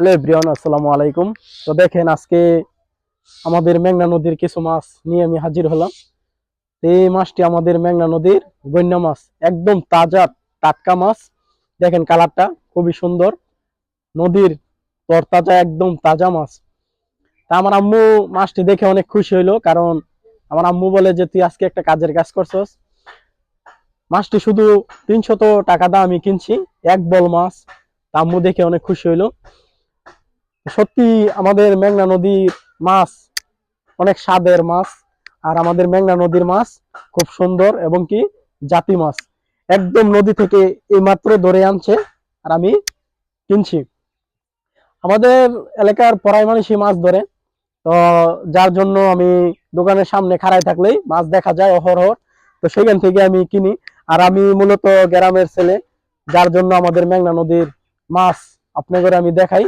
Hello everyone, আসসালামু আলাইকুম। তো দেখেন, আজকে আমাদের মেঘনা নদীর কিছু মাছ নিয়ে আমি হাজির হলাম। এই মাছটি আমাদের মেঘনা নদীর গইন্না মাছ, একদম তাজা টাটকা মাছ। দেখেন কালারটা খুবই সুন্দর, নদীর তরতাজা একদম তাজা মাছ। তা আমার আম্মু মাছটি দেখে অনেক খুশি হইলো, কারণ আমার আম্মু বলে যে তুই আজকে একটা কাজের কাজ করছস। মাছটি শুধু 300 টাকা দাম আমি কিনছি, এক বল মাছ। তা আম্মু দেখে অনেক খুশি হইলো। সত্যি আমাদের মেঘনা নদীর মাছ অনেক স্বাদের মাছ। আর আমাদের মেঘনা নদীর মাছ খুব সুন্দর এবং কি জাতি মাছ, একদম নদী থেকে এই মাত্র ধরে আনছে আর আমি কিনছি। আমাদের এলাকার প্রায় মানুষই মাছ ধরে, তো যার জন্য আমি দোকানের সামনে খাড়াই থাকলেই মাছ দেখা যায় অহরহ। তো সেখান থেকে আমি কিনি। আর আমি মূলত গ্রামের ছেলে, যার জন্য আমাদের মেঘনা নদীর মাছ আপনাদের আমি দেখাই।